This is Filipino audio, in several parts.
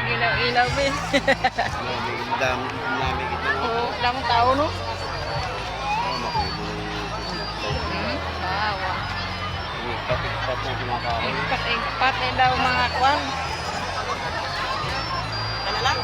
Ilaw-ilaw ba? Dami kita. Oo, daming tao no? Bawa. Ipat na kinakaroon. Ipat daw mga kwan. Ano lang?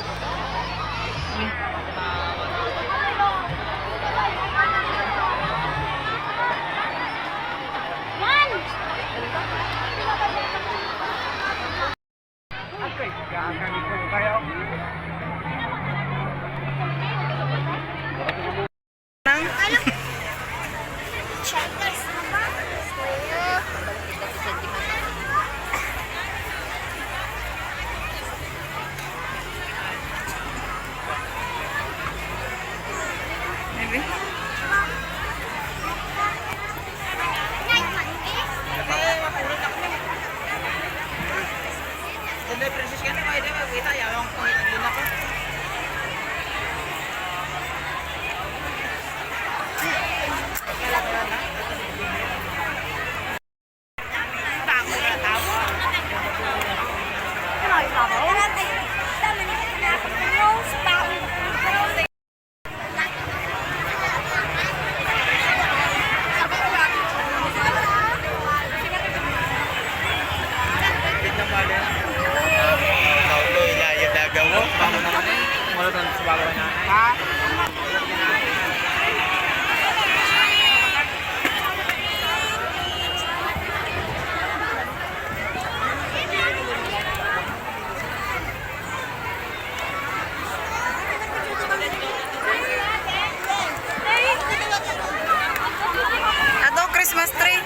Christmas tree.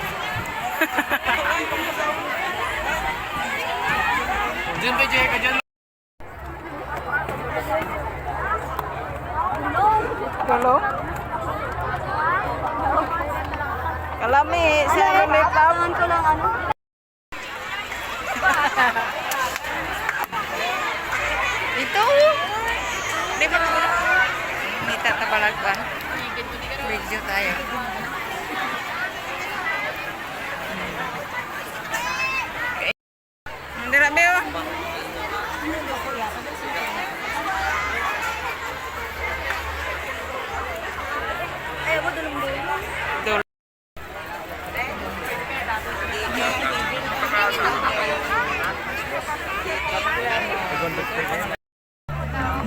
Diyan ba Jay ka dyan? Hello? Kalami, siya yung may taon ko lang ano. Ito. Di ba ko? Hindi tatabalagpan. Video tayo. Hindi na ba yun? Ayaw mo dulong-dulong.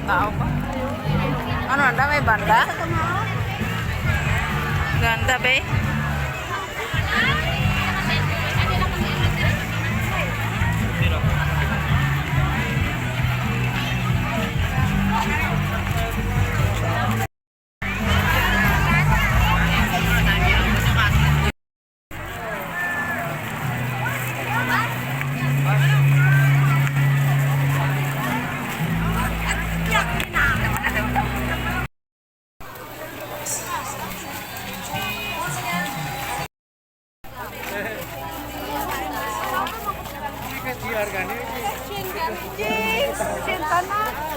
Tao pa. Ano, anda may banda? Ganda ba eh?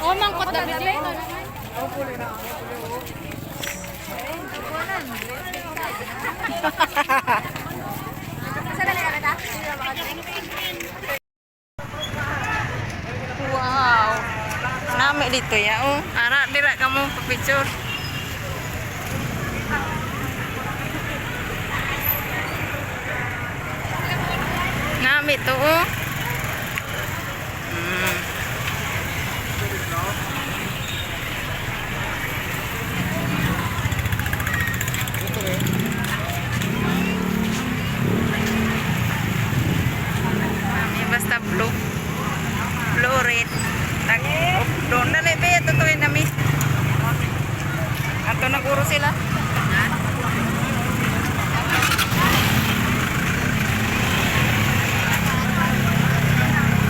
Oh, mangkot na bili. Wow. Nami dito ya, oh. Ara dira kamu picture. Nami to, oh. Basta blue red doon na lang ba ito na miss ato naguro sila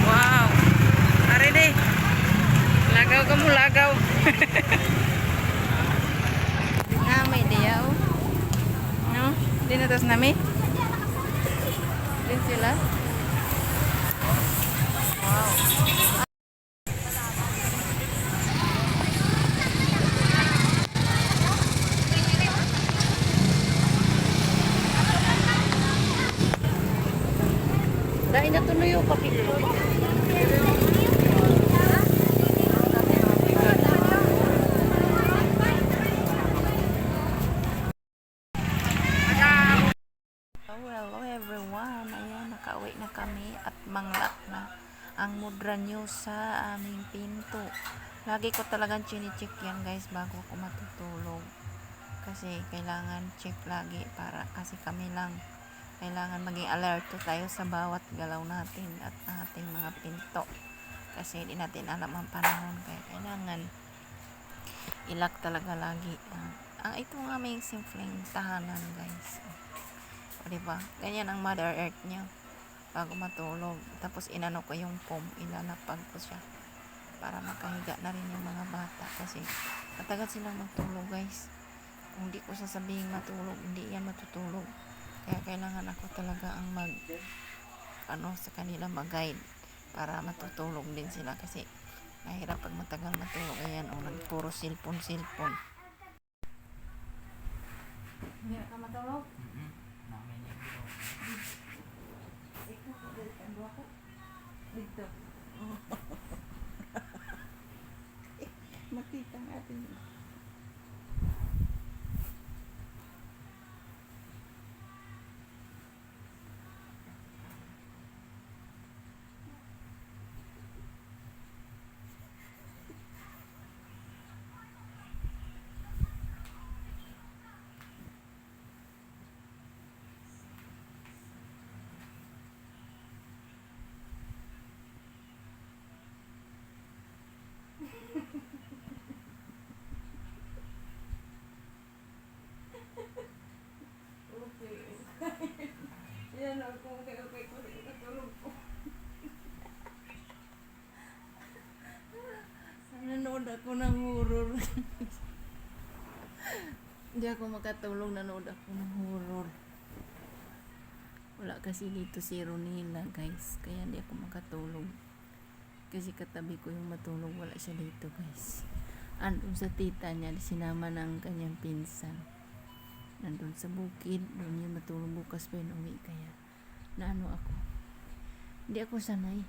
wow ari di lagaw ka mo lagaw nga may diya oh Pinatas namin. Din sila. Wow. Dahil natuloy yung papilo. Hello everyone. Ayan, nakauwi na kami at manglak na ang Mudra News sa aming pinto. Lagi ko talagang chine-check yan guys bago ako matutulog. Kasi kailangan check lagi para kasi kami lang kailangan maging alerto tayo sa bawat galaw natin at ating mga pinto. Kasi hindi natin alam ang panahon kaya kailangan ilak talaga lagi. Ito ang aming simpleng tahanan guys. O diba? Ganyan ang Mother Earth niya bago matulog. Tapos inano ko yung foam, ilalapag ko siya para makahiga na rin yung mga bata kasi matagal silang matulog guys. Kung di ko sasabihin matulog, hindi yan matutulog. Kaya kailangan ako talaga ang sa kanila mag-guide para matutulog din sila kasi mahirap pag matagal matulog. Ayan puro cellphone. Hindi ka matulog? Dito. Makita natin. Yan ako, okay ko natulog po. Nanood ako ng horror. Hindi ako makatulog, nanood ako ng horror. Wala kasi dito si Ronila guys, kaya hindi ako makatulog. Kasi katabi ko yung matulog, wala siya dito guys. Andun sa tita niya, sinama ng kanyang pinsan. Nandun sa bukid, doon yung matulog bukas pa yun uwi kaya naano ako. Hindi ako sanay.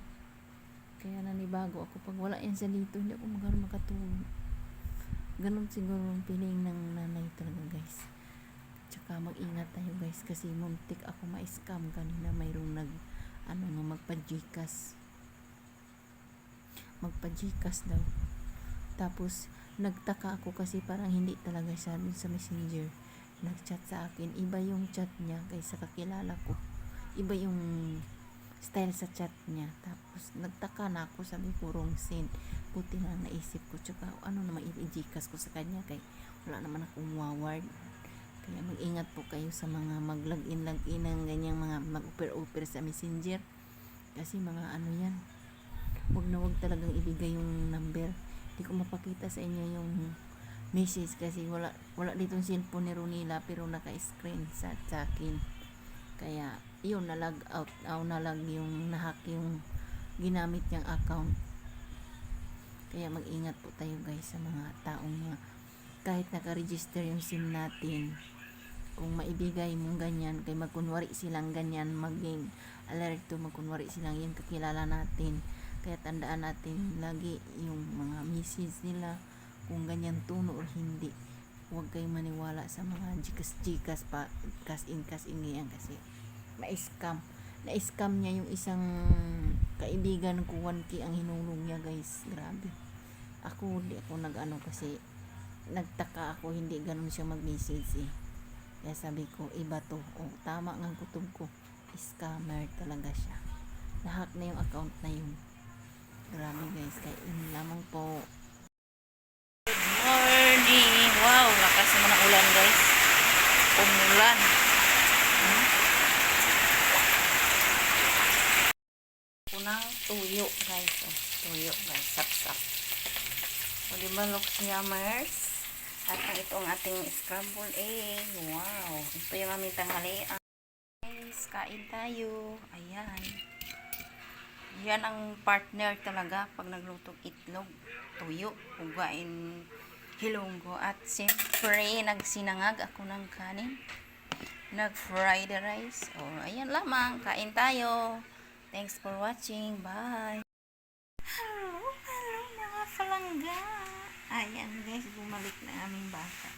Kaya nanibago ako. Pag wala yan sa dito, hindi ako makatulog. Ganun siguro ang feeling ng nanay talaga guys. Tsaka mag-ingat tayo guys kasi muntik ako ma-scam kanina. Mayroong magpa-Gcash daw. Tapos nagtaka ako kasi parang hindi talaga siya dun sa messenger nag-chat sa akin. Iba yung chat niya kaysa kakilala ko. Iba yung style sa chat niya. Tapos nagtaka na ako, sabi ko wrong send. Buti na naisip ko. Tsaka ano naman i-Gcash ko sa kanya kay wala naman akong waward. Kaya mag-ingat po kayo sa mga mag-login ng ganyang mga mag-offer sa messenger. Kasi mga yan. Huwag na huwag talagang ibigay yung number. Hindi ko mapakita sa inyo yung message kasi wala ditong cellphone ni Ronila pero naka-screenshot sa akin. Kaya yun, na-log out nalag yung nahack yung ginamit niyang account. Kaya mag-ingat po tayo guys sa mga taong kahit naka-register yung SIM natin, kung maibigay mong ganyan, kay magkunwari silang ganyan, maging alerto, magkunwari silang yung kakilala natin. Kaya tandaan natin lagi yung mga message nila kung ganyan tono or hindi. Huwag kayong maniwala sa mga Gcash pa, cash in yan kasi na-scam niya yung isang kaibigan ko. 1K ang hinulong niya guys, grabe. Hindi ako nag-ano kasi nagtaka ako, hindi ganun siya mag-message kaya sabi ko iba to. Tama nga kutob ko, scammer talaga siya. Nahack na yung account na yun, grabe guys. Kaya yun lamang po. Morning! Wow, lakas naman ang ulan guys. Umulan. Unang tuyo guys. Tuyo guys. Sap-sap. O diba, look siyamers? At ang itong ating scrambled egg. Wow. Ito yung aming tanghalian. Guys, kain tayo. Ayan. Yan ang partner talaga pag naglutong itlog, tuyo, ugain, hilonggo. At siyempre, nagsinangag ako ng kanin. Nag-fried rice. Oh, ayan lamang. Kain tayo. Thanks for watching. Bye. Hello mga palangga. Ayan guys, bumalik na aming bata.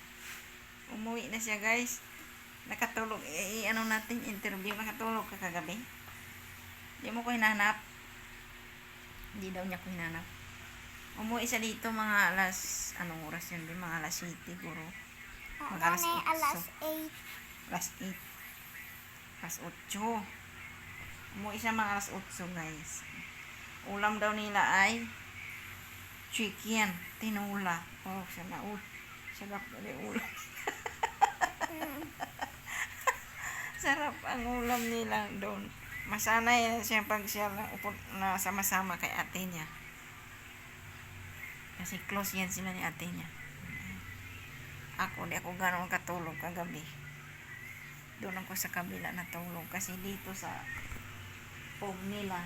Umuwi na siya guys. Nakatulog. Ano natin, interview. Nakatulog ka kagabi. Hindi mo ko hinanap. Hindi daw niya ko hinanap. Umuwi siya dito mga alas, anong oras yun? Mga alas 7 siguro. Mga alas 8. Alas 8. Alas 8. Alas 8. Umuwi siya mga alas 8 guys. Ulam daw nila ay chicken, tinula. Oh, siya na sarap na ulam. Sarap ang ulam nila doon. Masanay siya pag siya upo na sama-sama kay ate niya. Kasi close yan sila ni ate niya. Ako, di ako gano'ng katulog kagabi. Doon ako sa kabila natulog. Kasi dito sa pog nila,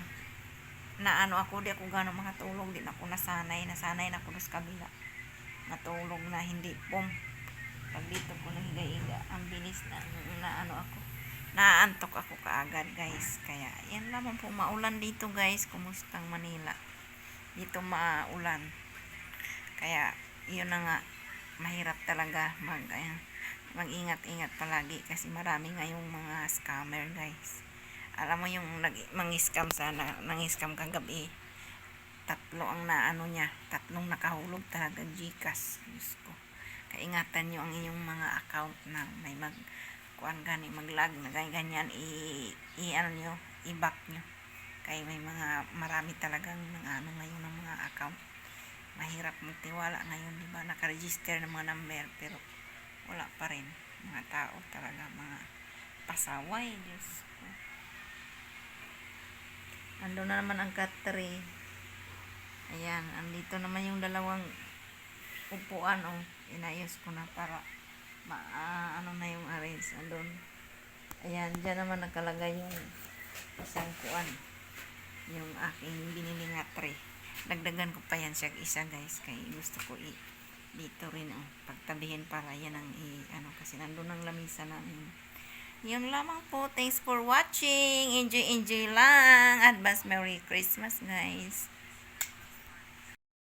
na ano ako, di ako gano'ng makatulog. Di na ako nasanay. Nasanay na ako sa kabila. Natulog na hindi pom. Pag dito ko nahiga-higa, ang bilis na ano ako. Naantok ako kaagad guys. Kaya yan lamang po, maulan dito guys. Kumustang Manila? Dito maulan. Kaya yun na nga, mahirap talaga mag-ingat-ingat palagi kasi marami ngayong mga scammer guys. Alam mo yung mang-scam sana, nang-scam kagabi. 3 ang naano niya, 3 nakahulog talaga GCash. Diyos ko. Kaya ingatan nyo ang inyong mga account na may mag-lag na ganyan, ano nyo, i-back nyo. Kaya may marami talagang ano ngayon ng mga account. Mahirap magtiwala ngayon, di ba? Naka-register ng mga number, pero wala pa rin. Mga tao talaga, mga pasaway, Diyos ko. Ando na naman ang katri. Ayan, andito naman yung dalawang upuan, oh. Inayos ko na para ano na yung arrange. Andun. Ayan, dyan naman nakalagay yung isang kuan. Yung aking biniling nga tray. Dagdagan ko pa yan siya isa guys. Kaya gusto ko dito rin ang pagtabihin para yan ang ano, kasi nandun ang lamisa namin. Yun lamang po. Thanks for watching. Enjoy lang. Advance Merry Christmas guys.